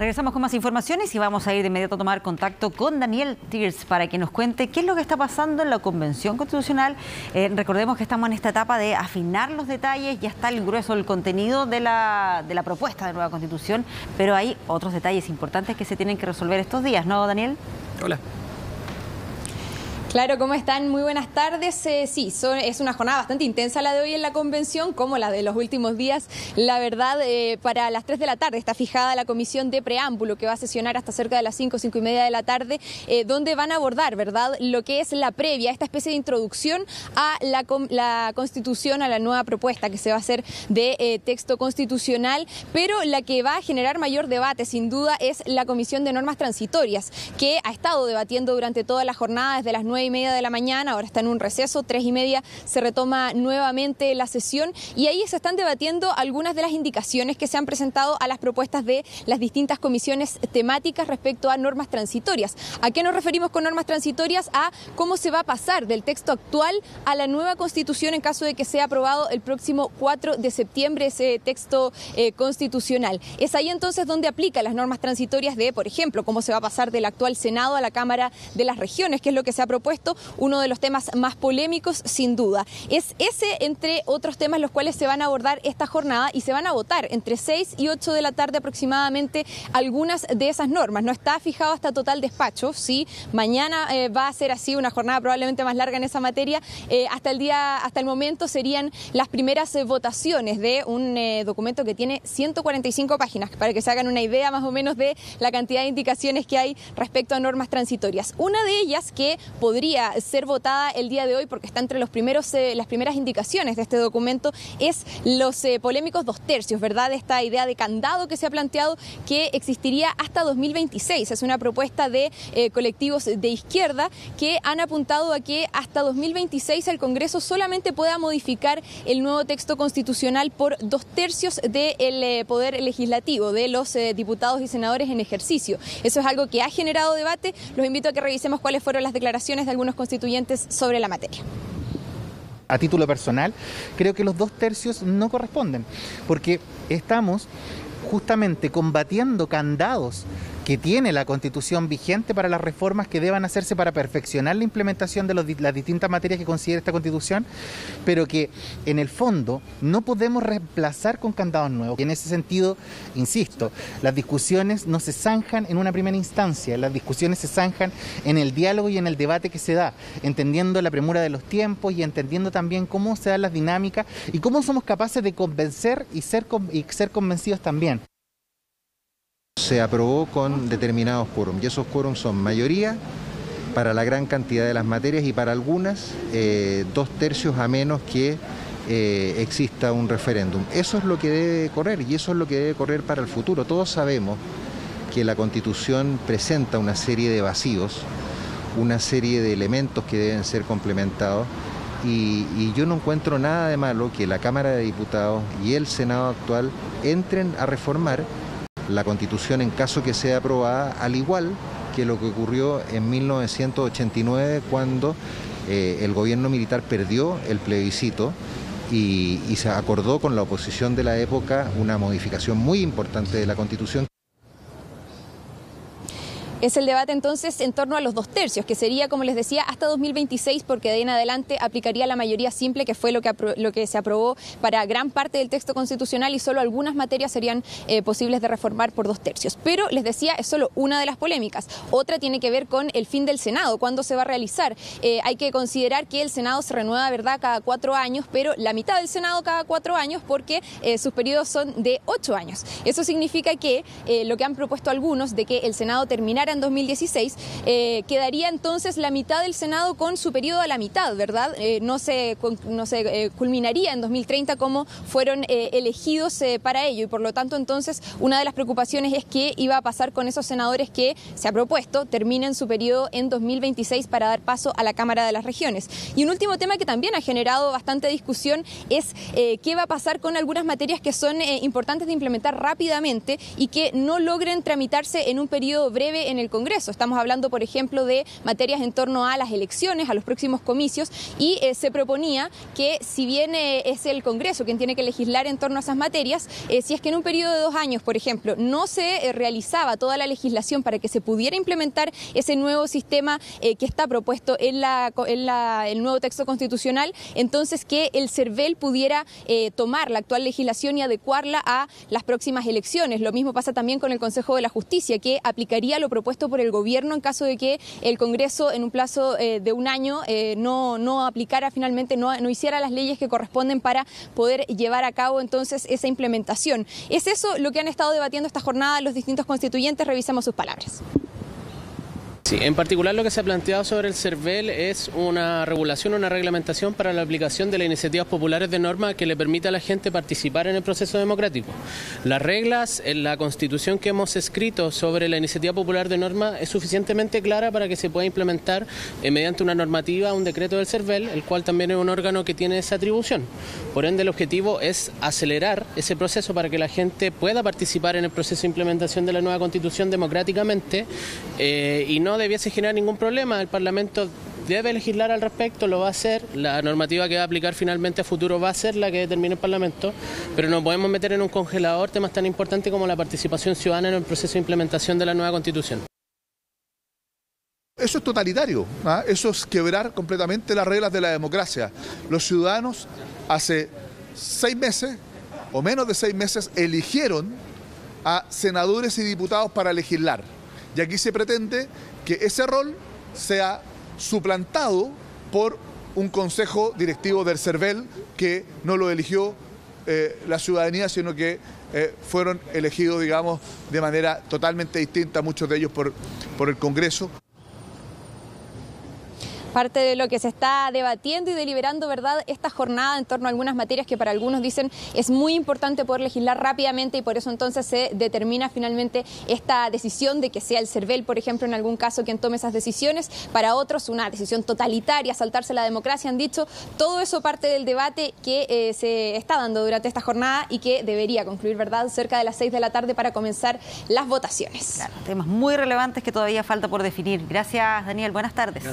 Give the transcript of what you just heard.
Regresamos con más informaciones y vamos a ir de inmediato a tomar contacto con Daniel Tiers para que nos cuente qué es lo que está pasando en la Convención Constitucional. Recordemos que estamos en esta etapa de afinar los detalles, ya está el grueso del contenido de la propuesta de nueva Constitución, pero hay otros detalles importantes que se tienen que resolver estos días, ¿no, Daniel? Hola. Claro, ¿cómo están? Muy buenas tardes. Sí, es una jornada bastante intensa la de hoy en la convención, como la de los últimos días. La verdad, para las 3 de la tarde está fijada la comisión de preámbulo, que va a sesionar hasta cerca de las 5 y media de la tarde, donde van a abordar, ¿verdad?, lo que es la previa, esta especie de introducción a la Constitución, a la nueva propuesta que se va a hacer de texto constitucional, pero la que va a generar mayor debate, sin duda, es la Comisión de Normas Transitorias, que ha estado debatiendo durante toda la jornada, desde las 9:30 de la mañana, ahora está en un receso, 3:30 se retoma nuevamente la sesión y ahí se están debatiendo algunas de las indicaciones que se han presentado a las propuestas de las distintas comisiones temáticas respecto a normas transitorias. ¿A qué nos referimos con normas transitorias? A cómo se va a pasar del texto actual a la nueva Constitución en caso de que sea aprobado el próximo 4 de septiembre ese texto constitucional. Es ahí entonces donde aplica las normas transitorias de, por ejemplo, cómo se va a pasar del actual Senado a la Cámara de las Regiones, que es lo que se ha propuesto, uno de los temas más polémicos, sin duda. Es ese, entre otros temas, los cuales se van a abordar esta jornada y se van a votar entre 6 y 8 de la tarde aproximadamente algunas de esas normas. No está fijado hasta total despacho, ¿sí? Mañana va a ser así, una jornada probablemente más larga en esa materia. Hasta el momento serían las primeras votaciones de un documento que tiene 145 páginas, para que se hagan una idea más o menos de la cantidad de indicaciones que hay respecto a normas transitorias. Una de ellas que podría ser votada el día de hoy, porque está entre las primeras indicaciones de este documento, es los polémicos 2 tercios, ¿verdad? Esta idea de candado que se ha planteado que existiría hasta 2026. Es una propuesta de colectivos de izquierda que han apuntado a que hasta 2026 el Congreso solamente pueda modificar el nuevo texto constitucional por 2 tercios del poder legislativo, de los diputados y senadores en ejercicio. Eso es algo que ha generado debate. Los invito a que revisemos cuáles fueron las declaraciones de algunos constituyentes sobre la materia. A título personal, creo que los 2 tercios no corresponden, porque estamos justamente combatiendo candados que tiene la Constitución vigente para las reformas que deban hacerse para perfeccionar la implementación de las distintas materias que considera esta Constitución, pero que en el fondo no podemos reemplazar con candados nuevos. Y en ese sentido, insisto, las discusiones no se zanjan en una primera instancia, las discusiones se zanjan en el diálogo y en el debate que se da, entendiendo la premura de los tiempos y entendiendo también cómo se dan las dinámicas y cómo somos capaces de convencer y ser convencidos también. Se aprobó con determinados quórum y esos quórum son mayoría para la gran cantidad de las materias y para algunas 2 tercios a menos que exista un referéndum. Eso es lo que debe correr y eso es lo que debe correr para el futuro. Todos sabemos que la Constitución presenta una serie de vacíos, una serie de elementos que deben ser complementados y yo no encuentro nada de malo que la Cámara de Diputados y el Senado actual entren a reformar la Constitución en caso que sea aprobada, al igual que lo que ocurrió en 1989 cuando el gobierno militar perdió el plebiscito y se acordó con la oposición de la época una modificación muy importante de la Constitución. Es el debate entonces en torno a los 2 tercios, que sería, como les decía, hasta 2026, porque de ahí en adelante aplicaría la mayoría simple, que fue lo que se aprobó para gran parte del texto constitucional y solo algunas materias serían posibles de reformar por 2 tercios. Pero, les decía, es solo una de las polémicas. Otra tiene que ver con el fin del Senado, cuándo se va a realizar. Hay que considerar que el Senado se renueva, ¿verdad?, cada 4 años, pero la mitad del Senado cada 4 años porque sus periodos son de 8 años. Eso significa que lo que han propuesto algunos de que el Senado terminara en 2016, quedaría entonces la mitad del Senado con su periodo a la mitad, ¿verdad? No se culminaría en 2030 como fueron elegidos para ello y por lo tanto entonces una de las preocupaciones es qué iba a pasar con esos senadores que se ha propuesto terminen su periodo en 2026 para dar paso a la Cámara de las Regiones. Y un último tema que también ha generado bastante discusión es qué va a pasar con algunas materias que son importantes de implementar rápidamente y que no logren tramitarse en un periodo breve en el Congreso. Estamos hablando, por ejemplo, de materias en torno a las elecciones, a los próximos comicios, y se proponía que, si bien es el Congreso quien tiene que legislar en torno a esas materias, si es que en un periodo de 2 años, por ejemplo, no se realizaba toda la legislación para que se pudiera implementar ese nuevo sistema que está propuesto en el nuevo texto constitucional, entonces que el CERVEL pudiera tomar la actual legislación y adecuarla a las próximas elecciones. Lo mismo pasa también con el Consejo de la Justicia, que aplicaría lo propuesto por el gobierno en caso de que el Congreso en un plazo de 1 año no aplicara finalmente, no hiciera las leyes que corresponden para poder llevar a cabo entonces esa implementación. Es eso lo que han estado debatiendo esta jornada los distintos constituyentes. Revisemos sus palabras. Sí, en particular lo que se ha planteado sobre el CERVEL es una regulación, una reglamentación para la aplicación de las iniciativas populares de norma que le permita a la gente participar en el proceso democrático. Las reglas en la Constitución que hemos escrito sobre la iniciativa popular de norma es suficientemente clara para que se pueda implementar mediante una normativa, un decreto del CERVEL, el cual también es un órgano que tiene esa atribución. Por ende, el objetivo es acelerar ese proceso para que la gente pueda participar en el proceso de implementación de la nueva Constitución democráticamente y no debiese generar ningún problema. El Parlamento debe legislar al respecto, lo va a hacer. La normativa que va a aplicar finalmente a futuro va a ser la que determine el Parlamento, pero no podemos meter en un congelador temas tan importantes como la participación ciudadana en el proceso de implementación de la nueva Constitución. Eso es totalitario, ¿ah? Eso es quebrar completamente las reglas de la democracia. Los ciudadanos hace 6 meses o menos de 6 meses eligieron a senadores y diputados para legislar. Y aquí se pretende que ese rol sea suplantado por un consejo directivo del CERVEL que no lo eligió la ciudadanía, sino que fueron elegidos, digamos, de manera totalmente distinta, muchos de ellos por el Congreso. Parte de lo que se está debatiendo y deliberando, ¿verdad?, esta jornada en torno a algunas materias que para algunos dicen es muy importante poder legislar rápidamente, y por eso entonces se determina finalmente esta decisión de que sea el CERVEL, por ejemplo, en algún caso quien tome esas decisiones. Para otros, una decisión totalitaria, saltarse la democracia, han dicho. Todo eso parte del debate que se está dando durante esta jornada y que debería concluir, ¿verdad?, cerca de las 6 de la tarde para comenzar las votaciones. Claro, temas muy relevantes que todavía falta por definir. Gracias, Daniel. Buenas tardes.